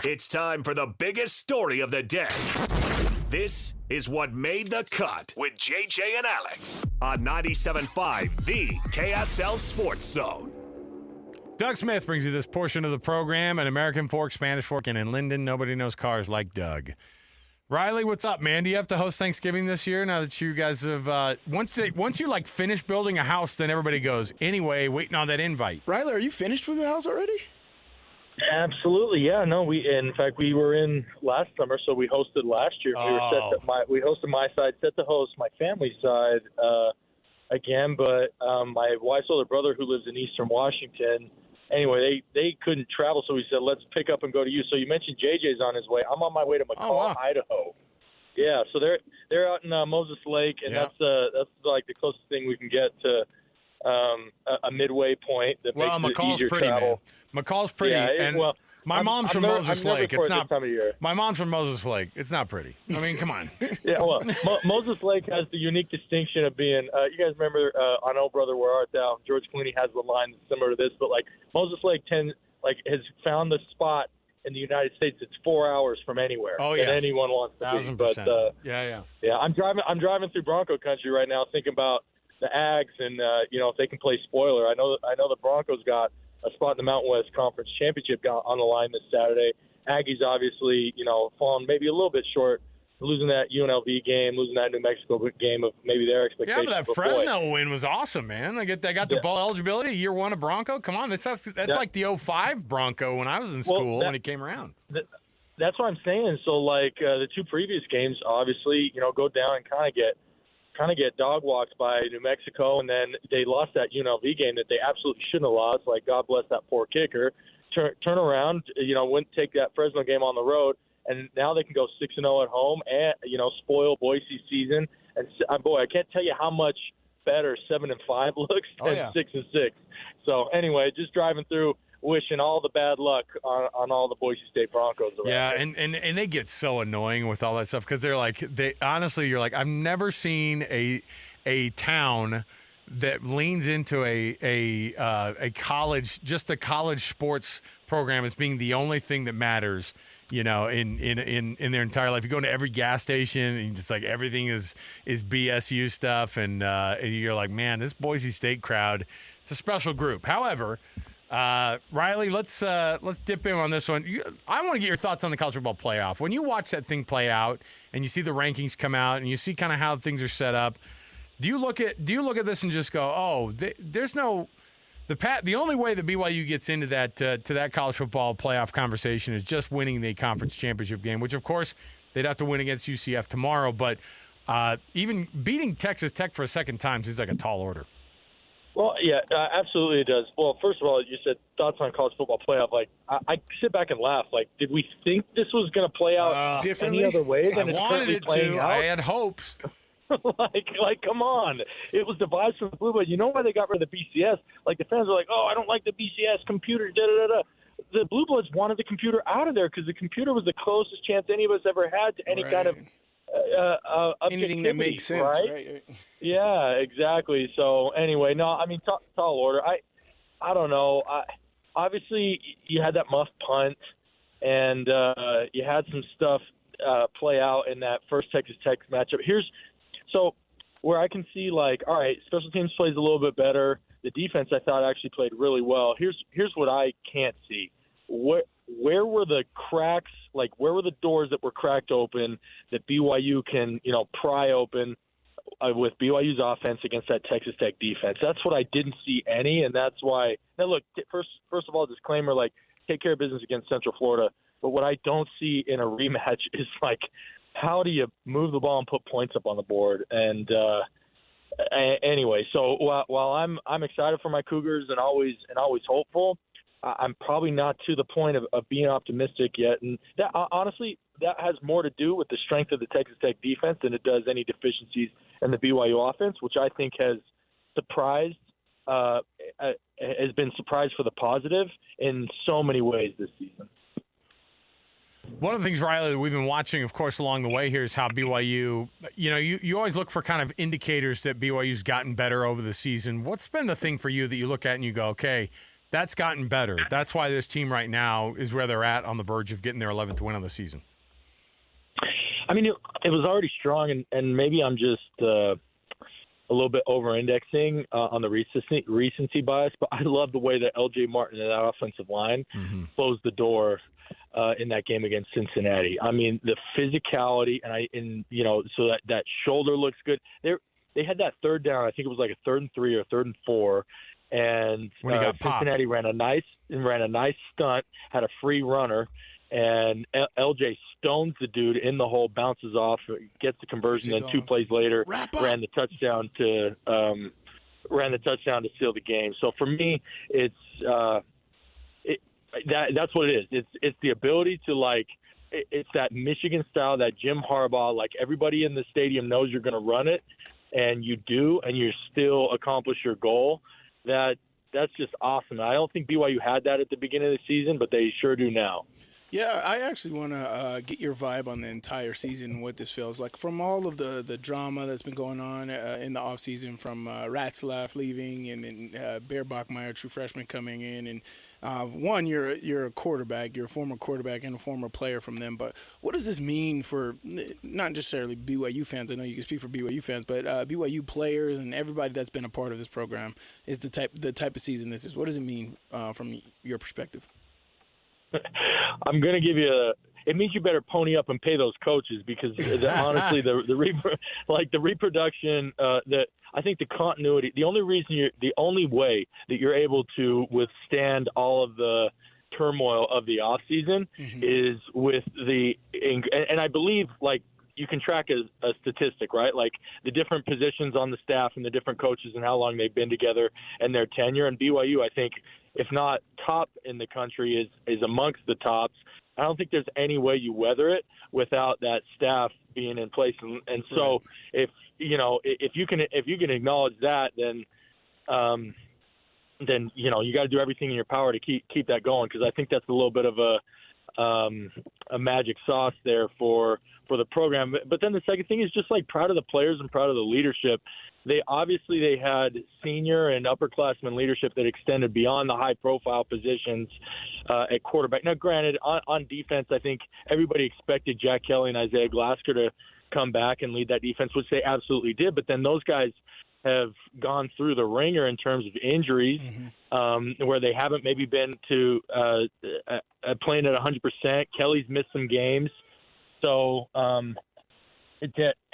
It's time for the biggest story of the day. This is What Made the Cut with JJ and Alex on 97.5, the KSL Sports Zone. Doug Smith brings you this portion of the program, an American Fork, Spanish Fork, and in Linden, nobody knows cars like Doug. Riley, what's up, man? Do you have to host Thanksgiving this year now that you guys have once you like finish building a house, then everybody goes, anyway, waiting on that invite. Riley, are you finished with the house already? Absolutely, yeah. No, in fact we were in last summer, so we hosted last year. We hosted my side, set to host my family side again, but my wife's older brother who lives in Eastern Washington. Anyway, they couldn't travel, so we said let's pick up and go to you. So you mentioned JJ's on his way. I'm on my way to McCall, Idaho. Yeah, so they're out in Moses Lake, and that's like the closest thing we can get to a midway point that makes it easier pretty, travel. Man. McCall's pretty, my mom's from Moses Lake. It's not. My mom's from Moses Lake. It's not pretty. I mean, come on. Yeah, well, Moses Lake has the unique distinction of being. You guys remember on Oh Brother Where Art Thou? George Clooney has the line that's similar to this, but like Moses Lake has found the spot in the United States. It's 4 hours from anywhere that anyone wants to 1,000%. But yeah. I'm driving through Bronco country right now, thinking about the Ags and if they can play spoiler. I know the Broncos got a spot in the Mountain West Conference Championship on the line this Saturday. Aggies obviously, fallen maybe a little bit short, losing that UNLV game, losing that New Mexico game of maybe their expectations. Yeah, but that Fresno win was awesome, man. They got the bowl eligibility, year one of Bronco. Come on, that's like the 05 Bronco when I was in school when it came around. That's what I'm saying. So, the two previous games, obviously, go down and kind of get dog walked by New Mexico, and then they lost that UNLV game that they absolutely shouldn't have lost. Like, God bless that poor kicker. Turn around, wouldn't take that Fresno game on the road, and now they can go 6-0 at home and spoil Boise's season. And I can't tell you how much better 7-5 looks than 6-6. So anyway, just driving through, wishing all the bad luck on all the Boise State Broncos around. Yeah, and they get so annoying with all that stuff because you're like, I've never seen a town that leans into a college, just a college sports program as being the only thing that matters, in their entire life. You go into every gas station and just like everything is BSU stuff, and you're like, man, this Boise State crowd, it's a special group. However, Riley, let's dip in on this one. I want to get your thoughts on the college football playoff. When you watch that thing play out and you see the rankings come out and you see kind of how things are set up, do you look at this and just go, there's no the only way that BYU gets into that to that college football playoff conversation is just winning the conference championship game, which of course they'd have to win against UCF tomorrow, but even beating Texas Tech for a second time seems like a tall order. Well, yeah, absolutely it does. Well, first of all, you said thoughts on college football playoff. Like, I sit back and laugh. Like, did we think this was going to play out differently? Any other way than I it's wanted currently it playing to. out? I had hopes. like, come on. It was the vibes from the Blue Bloods. You know why they got rid of the BCS? Like, the fans were like, I don't like the BCS computer, da-da-da-da. The Blue Bloods wanted the computer out of there because the computer was the closest chance any of us ever had to any kind of anything that makes sense, right? Yeah, exactly. So anyway, no, I mean, tall order. I don't know. Obviously, you had that muff punt, and you had some stuff play out in that first Texas Tech matchup. So where I can see, like, all right, special teams plays a little bit better. The defense, I thought, actually played really well. Here's what I can't see. Where were the cracks, like where were the doors that were cracked open that BYU can, pry open with BYU's offense against that Texas Tech defense? That's what I didn't see any, and that's why. Now, look, first of all, disclaimer, like, take care of business against Central Florida. But what I don't see in a rematch is, like, how do you move the ball and put points up on the board? And anyway, so while I'm excited for my Cougars and always hopeful, I'm probably not to the point of being optimistic yet. And that, honestly, that has more to do with the strength of the Texas Tech defense than it does any deficiencies in the BYU offense, which I think has been surprised for the positive in so many ways this season. One of the things, Riley, that we've been watching, of course, along the way here is how BYU, you always look for kind of indicators that BYU's gotten better over the season. What's been the thing for you that you look at and you go, okay, That's gotten better. That's why this team right now is where they're at, on the verge of getting their 11th win of the season. I mean, it was already strong, and maybe I'm just a little bit over-indexing on the recency bias, but I love the way that L.J. Martin and that offensive line closed the door in that game against Cincinnati. I mean, the physicality, so that shoulder looks good. They had that third down. I think it was like a 3rd and 3 or 3rd and 4, and Cincinnati ran a nice stunt, had a free runner, and LJ stones the dude in the hole, bounces off, gets the conversion, and 2 plays later ran the touchdown to seal the game. So for me, that's what it is. It's the ability to it's that Michigan style, that Jim Harbaugh, like everybody in the stadium knows you're going to run it, and you do, and you still accomplish your goal. That's just awesome. I don't think BYU had that at the beginning of the season, but they sure do now. Yeah, I actually want to get your vibe on the entire season, what this feels like. From all of the drama that's been going on in the offseason, from Ratzlaff leaving and then Bear Bachmeier, true freshman, coming in. And you're a quarterback, you're a former quarterback and a former player from them. But what does this mean for not necessarily BYU fans? I know you can speak for BYU fans, but BYU players and everybody that's been a part of this program is the type of season this is. What does it mean from your perspective? I'm going to give you it means you better pony up and pay those coaches, because honestly, the reproduction, I think the continuity, the only way that you're able to withstand all of the turmoil of the off season is with and I believe you can track a statistic, right? Like the different positions on the staff and the different coaches and how long they've been together and their tenure. And BYU, I think, if not top in the country, is amongst the tops. I don't think there's any way you weather it without that staff being in place. And so if you can acknowledge that, then you got to do everything in your power to keep that going, because I think that's a little bit of a magic sauce there for the program. But then the second thing is just proud of the players and proud of the leadership. They had senior and upperclassmen leadership that extended beyond the high-profile positions at quarterback. Now, granted, on defense, I think everybody expected Jack Kelly and Isaiah Glasker to come back and lead that defense, which they absolutely did. But then those guys have gone through the ringer in terms of injuries, where they haven't maybe been to playing at 100%. Kelly's missed some games. So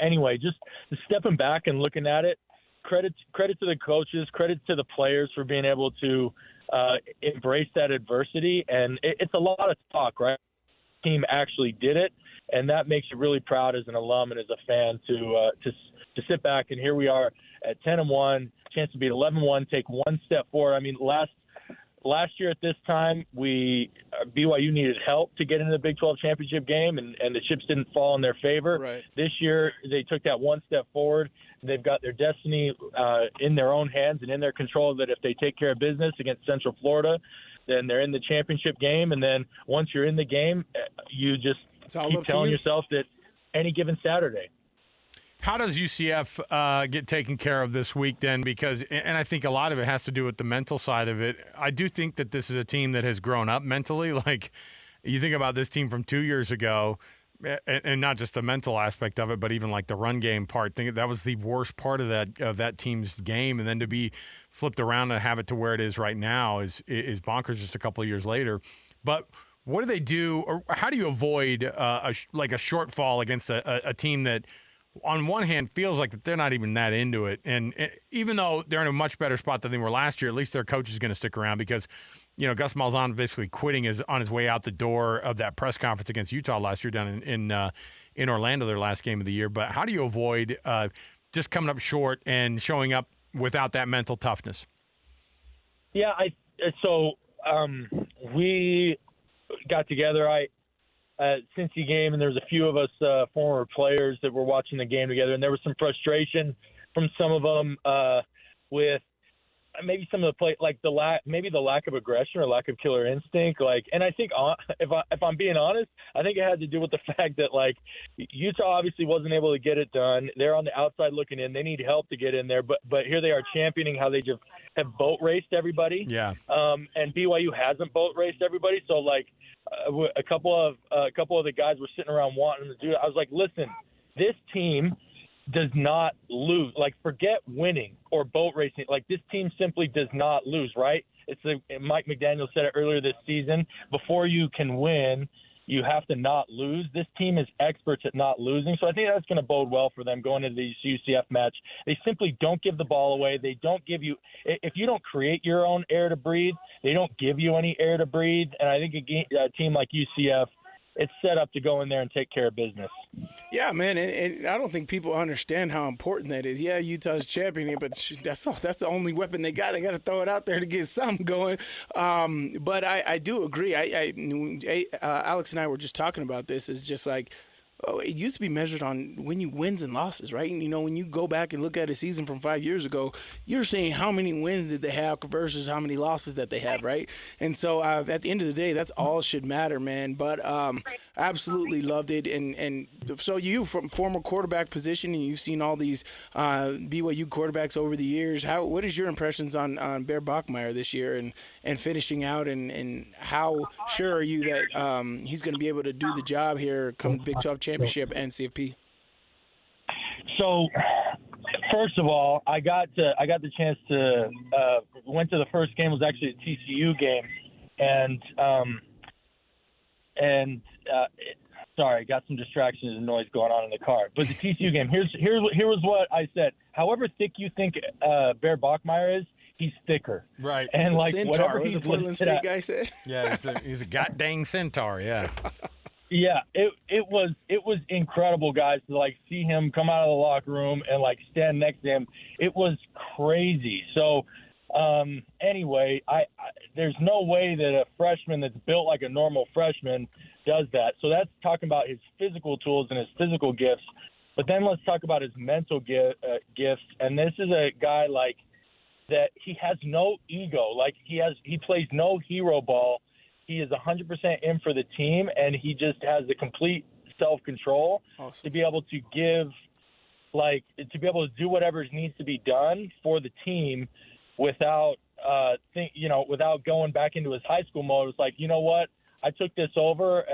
anyway, just stepping back and looking at it, credit to the coaches, credit to the players for being able to embrace that adversity. And it's a lot of talk, right? The team actually did it, and that makes you really proud as an alum and as a fan to sit back, and here we are at 10-1, chance to beat 11-1, take one step forward. I mean, last year at this time, BYU needed help to get into the Big 12 championship game, and the chips didn't fall in their favor. Right. This year, they took that one step forward. They've got their destiny in their own hands and in their control, that if they take care of business against Central Florida, then they're in the championship game. And then once you're in the game, you just keep telling yourself that any given Saturday. How does UCF get taken care of this week then? Because, and I think a lot of it has to do with the mental side of it. I do think that this is a team that has grown up mentally. Like, you think about this team from 2 years ago, and not just the mental aspect of it, but even like the run game part. That was the worst part of that team's game, and then to be flipped around and have it to where it is right now is bonkers. Just a couple of years later, but what do they do, or how do you avoid a shortfall against a team that, on one hand, feels like that they're not even that into it, and even though they're in a much better spot than they were last year, at least their coach is going to stick around, because Gus Malzahn basically quitting is on his way out the door of that press conference against Utah last year down in Orlando, their last game of the year. But how do you avoid just coming up short and showing up without that mental toughness? Yeah, we got together. Cincy game, and there was a few of us former players that were watching the game together, and there was some frustration from some of them with maybe some of the play, like the lack of aggression or lack of killer instinct. Like, and I think if I'm being honest, I think it had to do with the fact that like Utah obviously wasn't able to get it done. They're on the outside looking in. They need help to get in there, but here they are championing how they just have boat raced everybody. Yeah. And BYU hasn't boat raced everybody. So like a couple of the guys were sitting around wanting to do it. I was like, listen, this team does not lose. Like, forget winning or boat racing. Like, this team simply does not lose, right? Mike McDaniel said it earlier this season. Before you can win, you have to not lose. This team is experts at not losing. So I think that's going to bode well for them going into the UCF match. They simply don't give the ball away. They don't give you – if you don't create your own air to breathe, they don't give you any air to breathe. And I think a team like UCF, it's set up to go in there and take care of business. Yeah, man, and I don't think people understand how important that is. Yeah, Utah's championing, but that's the only weapon they got. They got to throw it out there to get something going. But I do agree. Alex and I were just talking about this. It's just like, it used to be measured on when you wins and losses, right? And, when you go back and look at a season from 5 years ago, you're saying how many wins did they have versus how many losses that they have, right? And so at the end of the day, that's all should matter, man. But absolutely loved it. And so you, from former quarterback position, and you've seen all these BYU quarterbacks over the years, what is your impressions on Bear Bachmeier this year and finishing out, and how sure are you that he's going to be able to do the job here come Big 12 championship and CFP? So, first of all, I got the chance to went to the first game. It was actually a TCU game, and sorry, got some distractions and noise going on in the car. But the TCU game, here was what I said. However thick you think Bear Bachmeier is, he's thicker. Right. And like Centaur, whatever was he's the Portland State guy said. Yeah, he's a goddamn centaur. Yeah. Yeah, it was incredible, guys, to like see him come out of the locker room and like stand next to him. It was crazy. So anyway, there's no way that a freshman that's built like a normal freshman does that. So that's talking about his physical tools and his physical gifts. But then let's talk about his mental gifts. And this is a guy like that. He has no ego. Like he plays no hero ball. He is 100% in for the team, and he just has the complete self-control to be able to to be able to do whatever needs to be done for the team without without going back into his high school mode. It's like, you know what? I took this over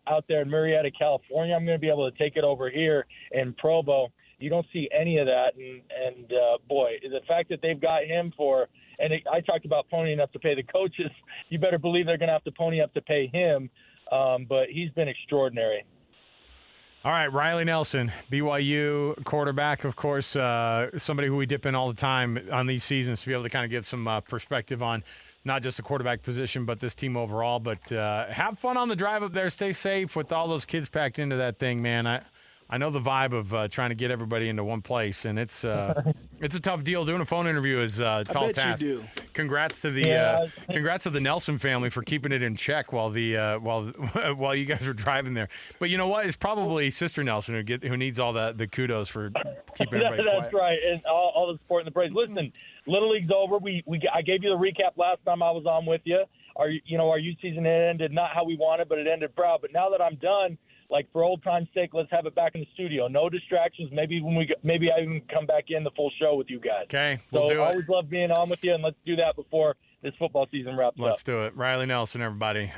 out there in Murrieta, California. I'm going to be able to take it over here in Provo. You don't see any of that, and boy, the fact that they've got him for. And I talked about ponying up to pay the coaches. You better believe they're going to have to pony up to pay him. But he's been extraordinary. All right, Riley Nelson, BYU quarterback, of course, somebody who we dip in all the time on these seasons to be able to kind of get some perspective on not just the quarterback position but this team overall. But have fun on the drive up there. Stay safe with all those kids packed into that thing, man. I know the vibe of trying to get everybody into one place, and it's a tough deal. Doing a phone interview is a tall task. I bet you do. Congrats to the Nelson family for keeping it in check while while you guys were driving there. But you know what? It's probably Sister Nelson who needs all the kudos for keeping everybody quiet. That's right, and all the support and the praise. Listen, Little League's over. I gave you the recap last time I was on with you. Our youth season ended not how we wanted, but it ended proud. But now that I'm done. Like, for old time's sake, let's have it back in the studio. No distractions. Maybe I even come back in the full show with you guys. Okay, we'll do it. Always love being on with you, and let's do that before this football season wraps up. Let's do it. Riley Nelson, everybody.